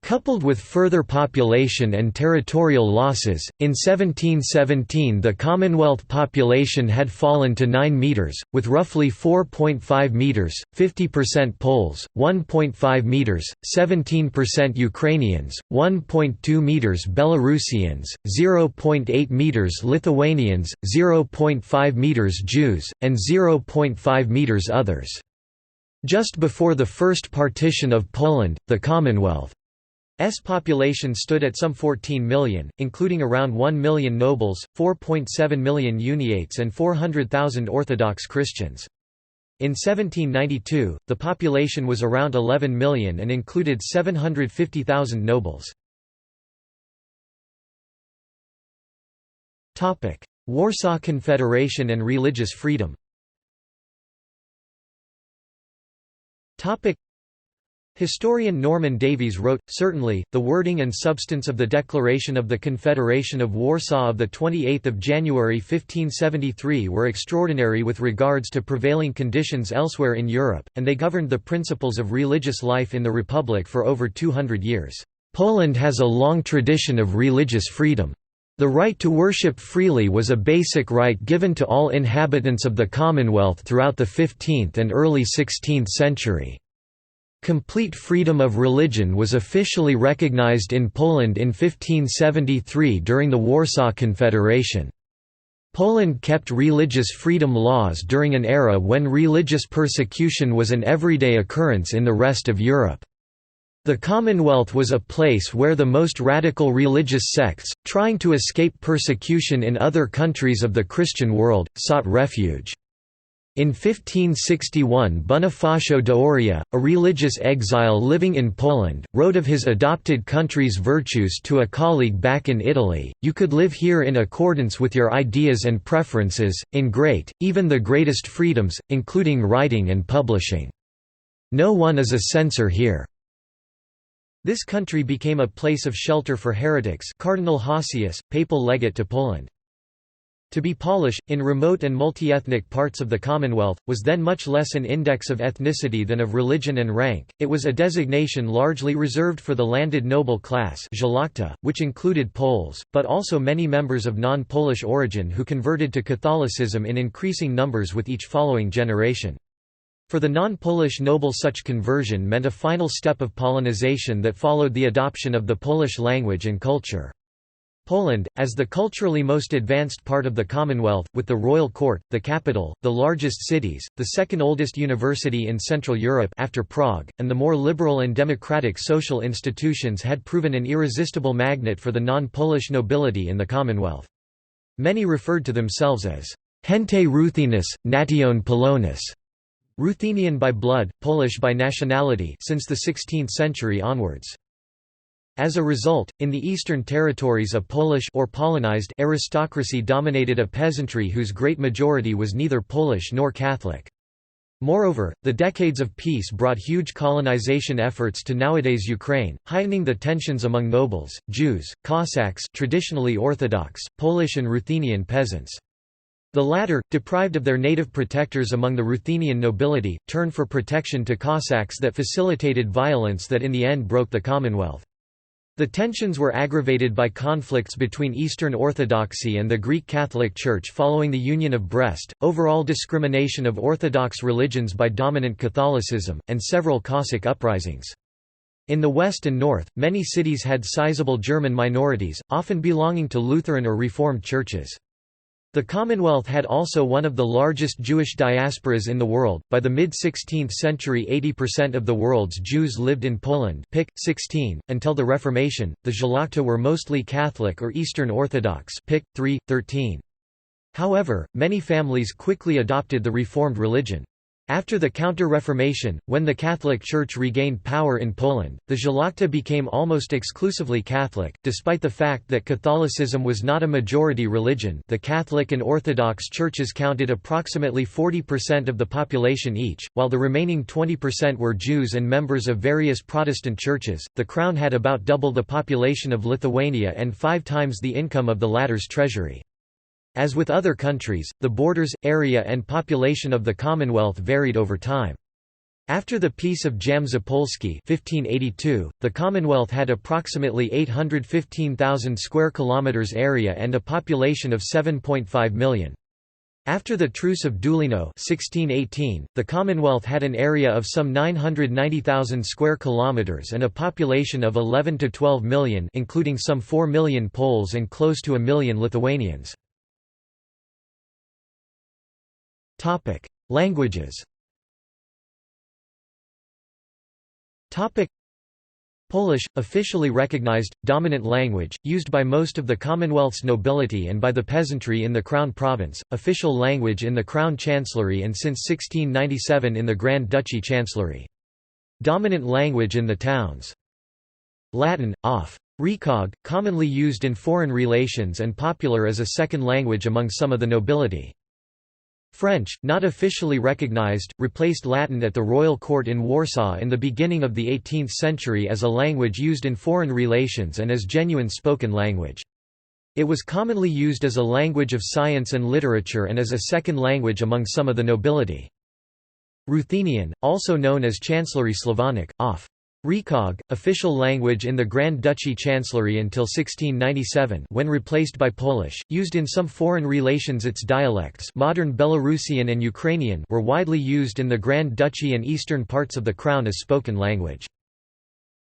Coupled with further population and territorial losses, in 1717 the Commonwealth population had fallen to 9 meters, with roughly 4.5 meters, 50% Poles, 1.5 meters, 17% Ukrainians, 1.2 meters Belarusians, 0.8 meters Lithuanians, 0.5 meters Jews, and 0.5 meters others. Just before the first partition of Poland, the Commonwealth's population stood at some 14 million, including around 1 million nobles, 4.7 million uniates and 400,000 Orthodox Christians. In 1792, the population was around 11 million and included 750,000 nobles. Warsaw Confederation and religious freedom. Historian Norman Davies wrote, "Certainly, the wording and substance of the Declaration of the Confederation of Warsaw of 28 January 1573 were extraordinary with regards to prevailing conditions elsewhere in Europe, and they governed the principles of religious life in the Republic for over 200 years. Poland has a long tradition of religious freedom. The right to worship freely was a basic right given to all inhabitants of the Commonwealth throughout the 15th and early 16th century. Complete freedom of religion was officially recognized in Poland in 1573 during the Warsaw Confederation. Poland kept religious freedom laws during an era when religious persecution was an everyday occurrence in the rest of Europe. The Commonwealth was a place where the most radical religious sects, trying to escape persecution in other countries of the Christian world, sought refuge. In 1561 Bonifacio d'Oria, a religious exile living in Poland, wrote of his adopted country's virtues to a colleague back in Italy, "You could live here in accordance with your ideas and preferences, in great, even the greatest freedoms, including writing and publishing. No one is a censor here." This country became a place of shelter for heretics. Cardinal Hosius, papal legate to Poland. To be Polish, in remote and multi-ethnic parts of the Commonwealth, was then much less an index of ethnicity than of religion and rank, it was a designation largely reserved for the landed noble class, which included Poles, but also many members of non-Polish origin who converted to Catholicism in increasing numbers with each following generation. For the non-Polish noble such conversion meant a final step of Polonization that followed the adoption of the Polish language and culture. Poland, as the culturally most advanced part of the Commonwealth, with the royal court, the capital, the largest cities, the second oldest university in Central Europe after Prague, and the more liberal and democratic social institutions had proven an irresistible magnet for the non-Polish nobility in the Commonwealth. Many referred to themselves as gente Ruthenus, nation Polonus, Ruthenian by blood, Polish by nationality, since the 16th century onwards. As a result, in the eastern territories a Polish or Polonized aristocracy dominated a peasantry whose great majority was neither Polish nor Catholic. Moreover, the decades of peace brought huge colonization efforts to nowadays Ukraine, heightening the tensions among nobles, Jews, Cossacks traditionally Orthodox, Polish and Ruthenian peasants. The latter, deprived of their native protectors among the Ruthenian nobility, turned for protection to Cossacks that facilitated violence that in the end broke the Commonwealth. The tensions were aggravated by conflicts between Eastern Orthodoxy and the Greek Catholic Church following the Union of Brest, overall discrimination of Orthodox religions by dominant Catholicism, and several Cossack uprisings. In the west and north, many cities had sizable German minorities, often belonging to Lutheran or Reformed churches. The Commonwealth had also one of the largest Jewish diasporas in the world. By the mid-16th century, 80% of the world's Jews lived in Poland. Pic. 16. Until the Reformation, the Szlachta were mostly Catholic or Eastern Orthodox. Pic. 3. 13. However, many families quickly adopted the Reformed religion. After the Counter-Reformation, when the Catholic Church regained power in Poland, the Szlachta became almost exclusively Catholic, despite the fact that Catholicism was not a majority religion. The Catholic and Orthodox churches counted approximately 40% of the population each, while the remaining 20% were Jews and members of various Protestant churches. The Crown had about double the population of Lithuania and 5 times the income of the latter's treasury. As with other countries, the borders, area and population of the Commonwealth varied over time. After the Peace of Jam-Zapolsky 1582, the Commonwealth had approximately 815,000 square kilometers area and a population of 7.5 million. After the Truce of Dulino 1618, the Commonwealth had an area of some 990,000 square kilometers and a population of 11 to 12 million, including some 4 million Poles and close to a million Lithuanians. Topic: Languages. Polish, officially recognized, dominant language, used by most of the Commonwealth's nobility and by the peasantry in the Crown Province, official language in the Crown Chancellery and since 1697 in the Grand Duchy Chancellery. Dominant language in the towns. Latin, off. Recog, commonly used in foreign relations and popular as a second language among some of the nobility. French, not officially recognized, replaced Latin at the royal court in Warsaw in the beginning of the 18th century as a language used in foreign relations and as genuine spoken language. It was commonly used as a language of science and literature and as a second language among some of the nobility. Ruthenian, also known as Chancellery Slavonic, off. Recog, official language in the Grand Duchy Chancellery until 1697 when replaced by Polish, used in some foreign relations. Its dialects, modern Belarusian and Ukrainian, were widely used in the Grand Duchy and eastern parts of the Crown as spoken language.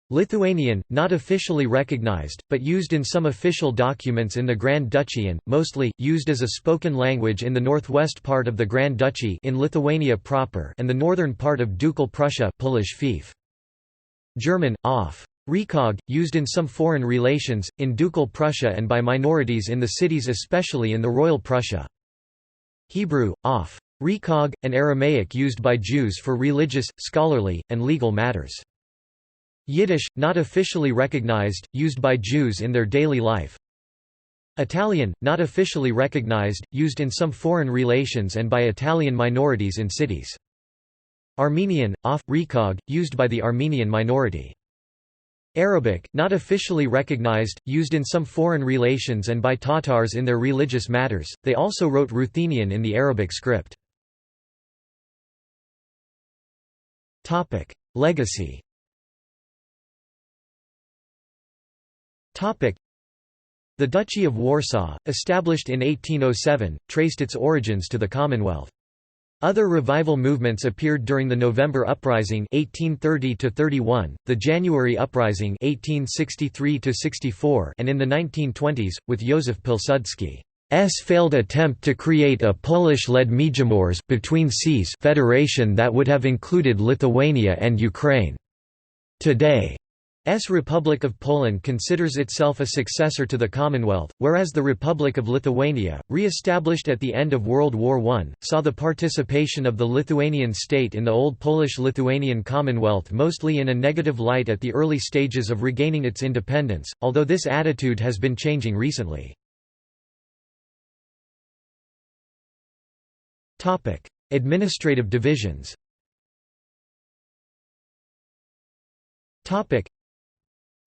Lithuanian, not officially recognized, but used in some official documents in the Grand Duchy and, mostly, used as a spoken language in the northwest part of the Grand Duchy in Lithuania proper and the northern part of Ducal Prussia Polish fief. German, off. Recog, used in some foreign relations, in Ducal Prussia and by minorities in the cities especially in the Royal Prussia. Hebrew, off. Recog, and Aramaic used by Jews for religious, scholarly, and legal matters. Yiddish, not officially recognized, used by Jews in their daily life. Italian, not officially recognized, used in some foreign relations and by Italian minorities in cities. Armenian, off. Recog, used by the Armenian minority. Arabic, not officially recognized, used in some foreign relations and by Tatars in their religious matters. They also wrote Ruthenian in the Arabic script. Topic: Legacy. Topic: The Duchy of Warsaw, established in 1807, traced its origins to the Commonwealth. Other revival movements appeared during the November Uprising 1830–31, the January Uprising 1863–64, and in the 1920s, with Józef Pilsudski's failed attempt to create a Polish-led Międzymorze between seas federation that would have included Lithuania and Ukraine. Today, Republic of Poland considers itself a successor to the Commonwealth, whereas the Republic of Lithuania, re-established at the end of World War I, saw the participation of the Lithuanian state in the old Polish-Lithuanian Commonwealth mostly in a negative light at the early stages of regaining its independence, although this attitude has been changing recently. Administrative divisions.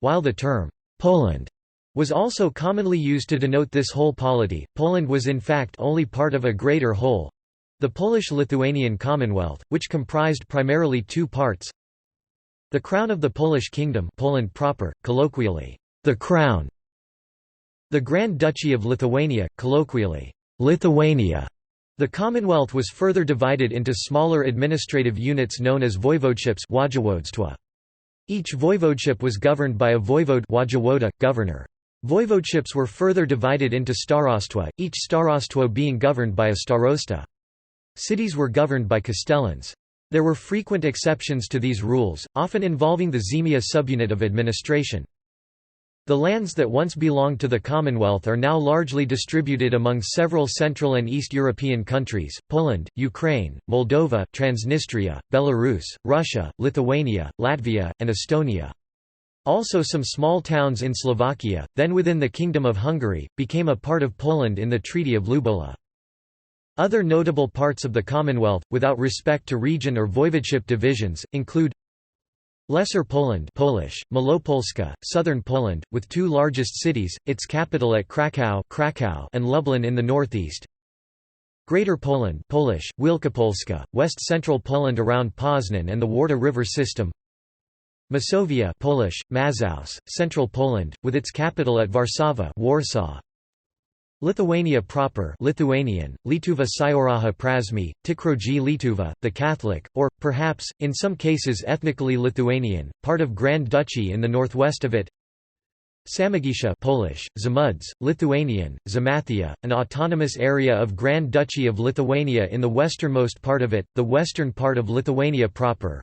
While the term Poland was also commonly used to denote this whole polity, Poland was in fact only part of a greater whole, the Polish-Lithuanian Commonwealth, which comprised primarily two parts: the Crown of the Polish Kingdom, Poland proper, colloquially the Crown; the Grand Duchy of Lithuania, colloquially Lithuania. The Commonwealth was further divided into smaller administrative units known as voivodeships, Each voivodeship was governed by a voivode governor. Voivodeships were further divided into starostwa, each starostvo being governed by a starosta. Cities were governed by castellans. There were frequent exceptions to these rules, often involving the Zemia subunit of administration. The lands that once belonged to the Commonwealth are now largely distributed among several Central and East European countries: Poland, Ukraine, Moldova, Transnistria, Belarus, Russia, Lithuania, Latvia, and Estonia. Also some small towns in Slovakia, then within the Kingdom of Hungary, became a part of Poland in the Treaty of Lubola. Other notable parts of the Commonwealth, without respect to region or voivodeship divisions, include Lesser Poland Polish, Malopolska, southern Poland, with two largest cities, its capital at Kraków and Lublin in the northeast. Greater Poland Polish, Wielkopolska, west-central Poland around Poznan and the Warta River system. Masovia Polish, Mazows, central Poland, with its capital at Warszawa Warsaw. Lithuania proper Lithuanian, Lietuva Sąjūroje Prasmi, Tikroji Lietuva, the Catholic, or, perhaps, in some cases ethnically Lithuanian, part of Grand Duchy in the northwest of it. Samogitia Polish, Zamuds, Lithuanian, Zamathia, an autonomous area of Grand Duchy of Lithuania in the westernmost part of it, the western part of Lithuania proper.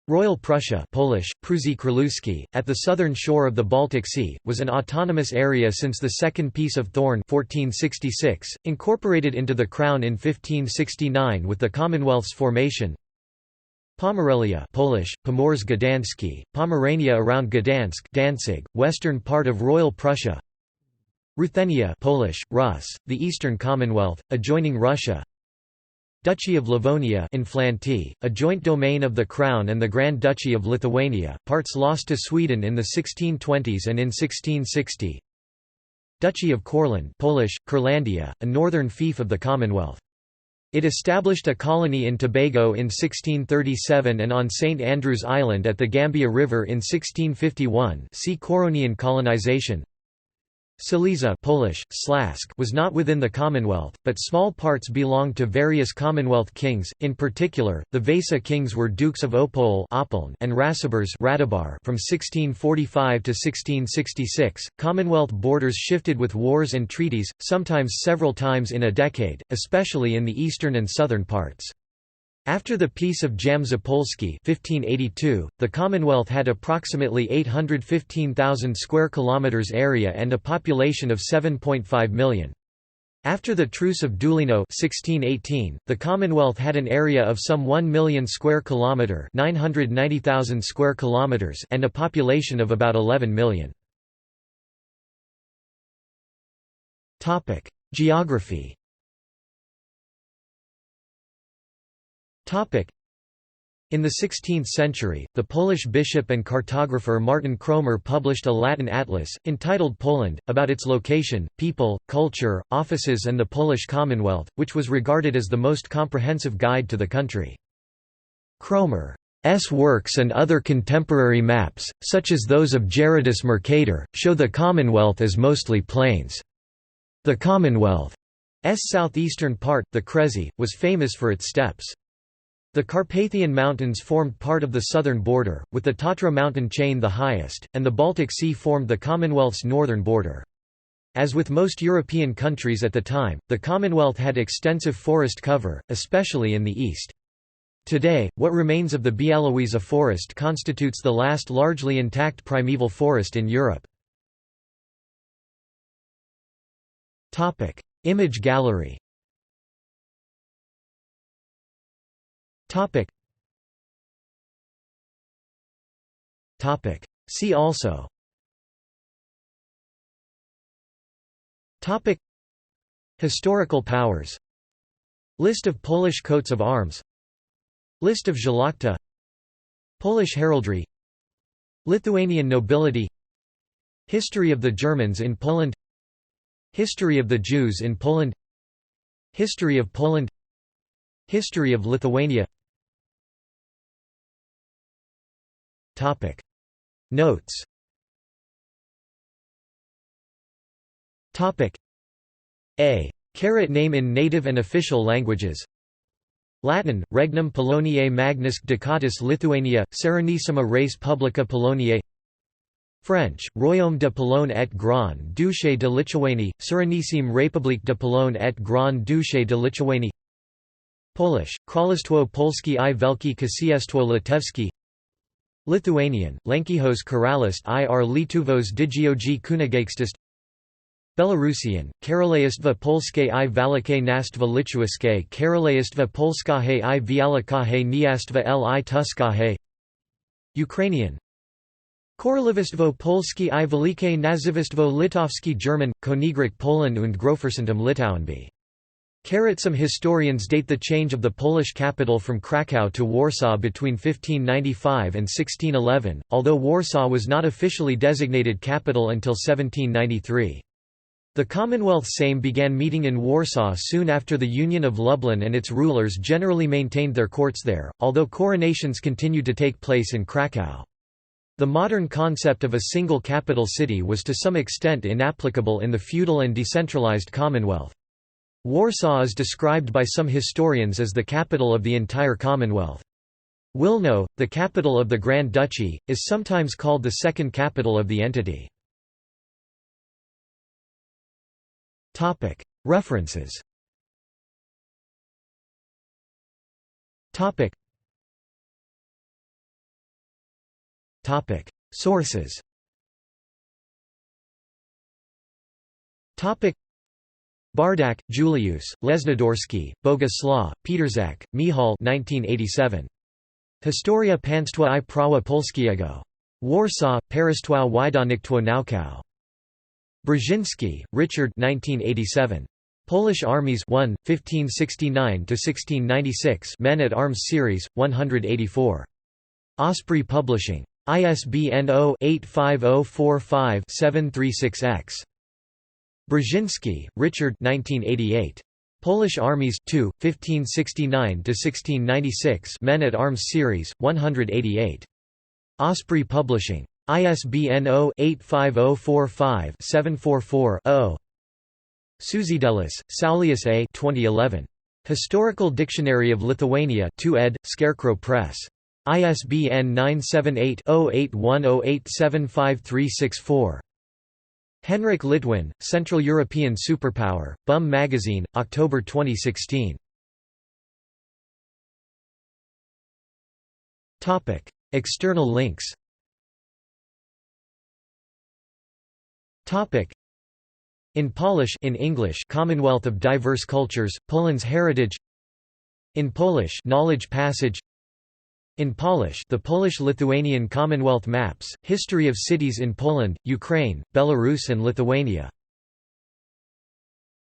Royal Prussia Polish, Prusy Królewskie, at the southern shore of the Baltic Sea, was an autonomous area since the Second Peace of Thorn 1466, incorporated into the Crown in 1569 with the Commonwealth's formation. Pomerelia Polish, Pomorze Gdańskie, Pomerania around Gdansk Danzig, western part of Royal Prussia. Ruthenia Polish, Rus, the Eastern Commonwealth, adjoining Russia. Duchy of Livonia Inflanty, a joint domain of the Crown and the Grand Duchy of Lithuania, parts lost to Sweden in the 1620s and in 1660. Duchy of Courland Polish, Kurlandia, a northern fief of the Commonwealth. It established a colony in Tobago in 1637 and on St Andrew's Island at the Gambia River in 1651. See Coronian colonization. Silesia Polish, Slask was not within the Commonwealth, but small parts belonged to various Commonwealth kings, in particular, the Vasa kings were Dukes of Opole and Ratibors from 1645 to 1666. Commonwealth borders shifted with wars and treaties, sometimes several times in a decade, especially in the eastern and southern parts. After the Peace of Jam-Zapolski 1582, the Commonwealth had approximately 815,000 square kilometers area and a population of 7.5 million. After the Truce of Dulino 1618, the Commonwealth had an area of some 1 million square kilometer, 990,000 square kilometers, and a population of about 11 million. Topic: Geography. In the 16th century, the Polish bishop and cartographer Martin Kromer published a Latin atlas, entitled Poland, about its location, people, culture, offices and the Polish Commonwealth, which was regarded as the most comprehensive guide to the country. Kromer's works and other contemporary maps, such as those of Gerardus Mercator, show the Commonwealth as mostly plains. The Commonwealth's southeastern part, the Kresy, was famous for its steppes. The Carpathian Mountains formed part of the southern border, with the Tatra mountain chain the highest, and the Baltic Sea formed the Commonwealth's northern border. As with most European countries at the time, the Commonwealth had extensive forest cover, especially in the east. Today, what remains of the Białowieża forest constitutes the last largely intact primeval forest in Europe. Image gallery. See also. Historical powers. List of Polish coats of arms. List of Szlachta. Polish heraldry. Lithuanian nobility. History of the Germans in Poland. History of the Jews in Poland. History of Poland. History of Lithuania. Notes. A. Name in native and official languages. Latin, Regnum Poloniae Magnus Ducatus Lithuania, Serenissima Res Publica Poloniae. French, Royaume de Pologne et Grand Duché de Lituanie, Serenissime République de Pologne et Grand Duché de Lituanie. Polish, Królestwo Polskie I Wielkie Księstwo Litewskie. Lithuanian, Lenkijos Karalystw ir Lietuvos Didžioji Kunigaikštystė. Belarusian, Karalejstwo Polskie I Wielkie Kняstwo Litewskie Karalejstwo Polskahe I Wielkahe Kniastwo li Tuskahe. Ukrainian, Korolewstwo Polskie I Wielkie Nazywstwo Litowskie. German, Königreich Polen und Großfürstentum Litauenby. Some historians date the change of the Polish capital from Kraków to Warsaw between 1595 and 1611, although Warsaw was not officially designated capital until 1793. The Commonwealth Sejm began meeting in Warsaw soon after the Union of Lublin, and its rulers generally maintained their courts there, although coronations continued to take place in Kraków. The modern concept of a single capital city was to some extent inapplicable in the feudal and decentralized Commonwealth. Warsaw is described by some historians as the capital of the entire Commonwealth. Wilno, the capital of the Grand Duchy, is sometimes called the second capital of the entity. References. Sources. Bardak, Julius, Lesnodorsky, Boguslaw, Peterzak, Michał 1987. Historia państwa I prawa polskiego. Warsaw, Parastwa Wydawnictwo Naukowe. Brzezinski, Richard 1987. Polish Armies 1, 1569–1696 Men at Arms Series, 184. Osprey Publishing. ISBN 0-85045-736-X. Brzezinski, Richard 1988. Polish Armies 2, 1569–1696 Men at Arms Series, 188. Osprey Publishing. ISBN 0-85045-744-0. Suzidelis, Saulius A. 2011. Historical Dictionary of Lithuania 2 ed., Scarecrow Press. ISBN 978-0810875364. Henryk Litwin, Central European Superpower, Bum Magazine, October 2016. External links. In Polish, in English, Commonwealth of Diverse Cultures, Poland's Heritage. In Polish, Knowledge Passage. In Polish, the Polish-Lithuanian Commonwealth Maps, History of Cities in Poland, Ukraine, Belarus and Lithuania.